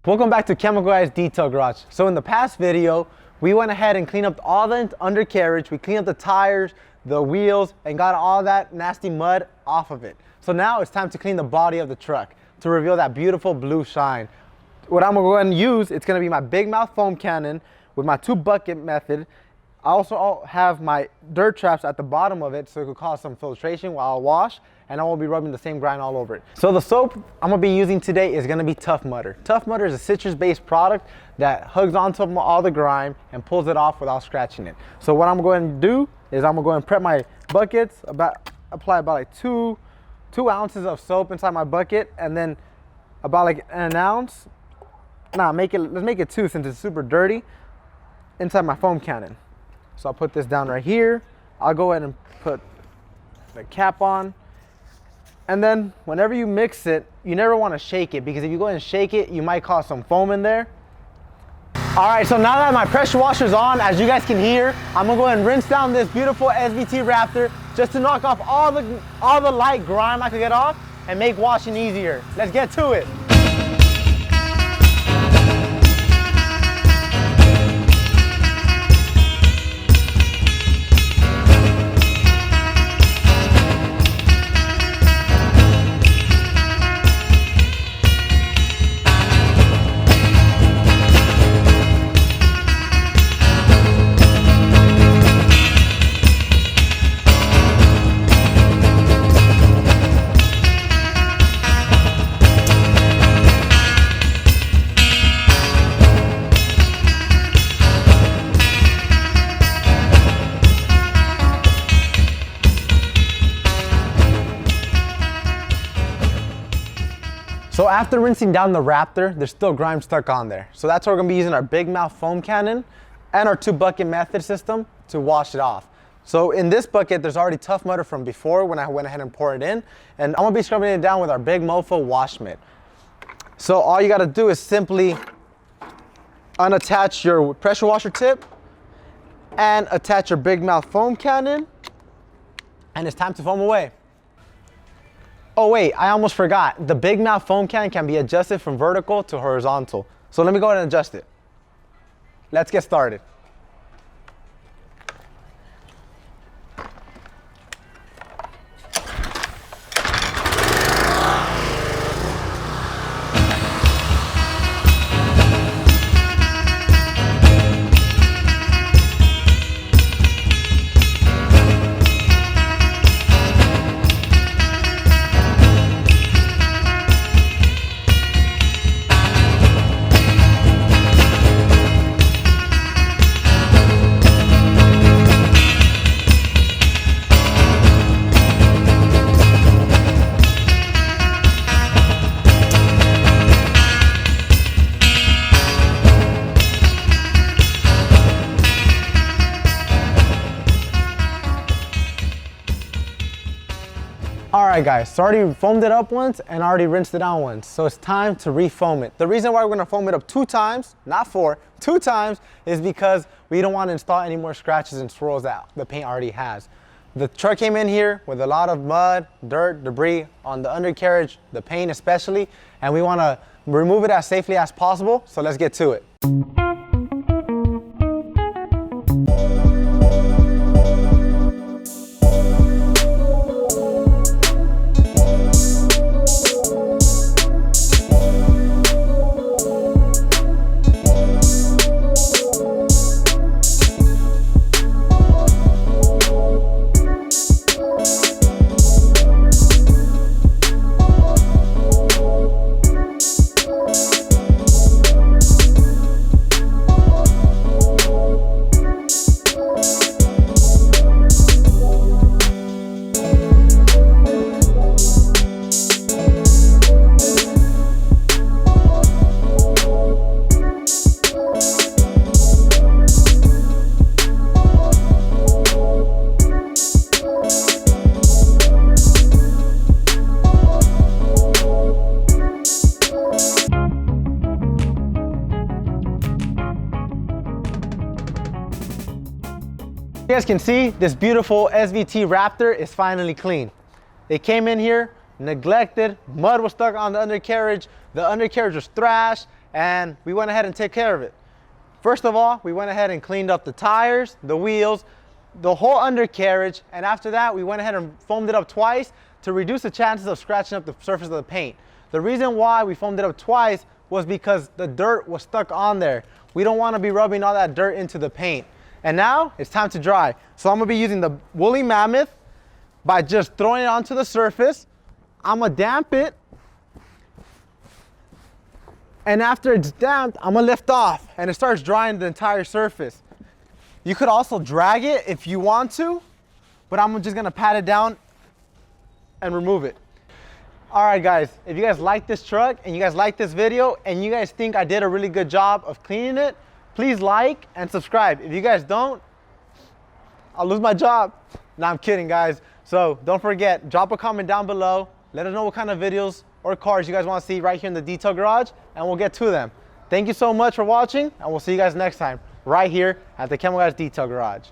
Welcome back to Chemical Guy's Detail Garage. So in the past video, we went ahead and cleaned up all the undercarriage. We cleaned up the tires, the wheels, and got all that nasty mud off of it. So now it's time to clean the body of the truck to reveal that beautiful blue shine. What I'm gonna go ahead and use, it's gonna be my big mouth foam cannon with my 2-bucket method. I also have my dirt traps at the bottom of it so it could cause some filtration while I wash, and I won't be rubbing the same grind all over it. So the soap I'm gonna be using today is gonna be Tough Mudder. Tough Mudder is a citrus-based product that hugs onto all the grime and pulls it off without scratching it. So what I'm going to do is I'm gonna go and prep my buckets, apply about like two ounces of soap inside my bucket, and then about like an ounce, let's make it 2 since it's super dirty, inside my foam cannon. So I'll put this down right here. I'll go ahead and put the cap on. And then whenever you mix it, you never want to shake it, because if you go ahead and shake it, you might cause some foam in there. All right, so now that my pressure washer's on, as you guys can hear, I'm gonna go ahead and rinse down this beautiful SVT Raptor just to knock off all the light grime I could get off and make washing easier. Let's get to it. So after rinsing down the Raptor, there's still grime stuck on there. So that's why we're gonna be using our big mouth foam cannon and our 2-bucket method system to wash it off. So in this bucket, there's already Tough Mudder from before when I went ahead and poured it in. And I'm gonna be scrubbing it down with our big MoFo wash mitt. So all you gotta do is simply unattach your pressure washer tip and attach your big mouth foam cannon, and it's time to foam away. Oh wait, I almost forgot. The big mouth foam cannon can be adjusted from vertical to horizontal. So let me go ahead and adjust it. Let's get started. Alright guys, so I already foamed it up once and I already rinsed it out once. So it's time to re-foam it. The reason why we're going to foam it up 2 times, not 4, 2 times, is because we don't want to install any more scratches and swirls that the paint already has. The truck came in here with a lot of mud, dirt, debris on the undercarriage, the paint especially, and we want to remove it as safely as possible. So let's get to it. You guys can see this beautiful SVT Raptor is finally clean. They came in here neglected, mud was stuck on the undercarriage was thrashed, and we went ahead and take care of it. First of all, we went ahead and cleaned up the tires, the wheels, the whole undercarriage, and after that, we went ahead and foamed it up twice to reduce the chances of scratching up the surface of the paint. The reason why we foamed it up twice was because the dirt was stuck on there. We don't want to be rubbing all that dirt into the paint. And now it's time to dry. So I'm gonna be using the woolly Mammoth by just throwing it onto the surface. I'm gonna damp it. And after it's damped, I'm gonna lift off and it starts drying the entire surface. You could also drag it if you want to, but I'm just gonna pat it down and remove it. All right guys, if you guys like this truck and you guys like this video and you guys think I did a really good job of cleaning it, please like and subscribe. If you guys don't, I'll lose my job. No, I'm kidding guys. So don't forget, drop a comment down below. Let us know what kind of videos or cars you guys want to see right here in the detail garage, and we'll get to them. Thank you so much for watching, and we'll see you guys next time right here at the Chemical Guys Detail Garage.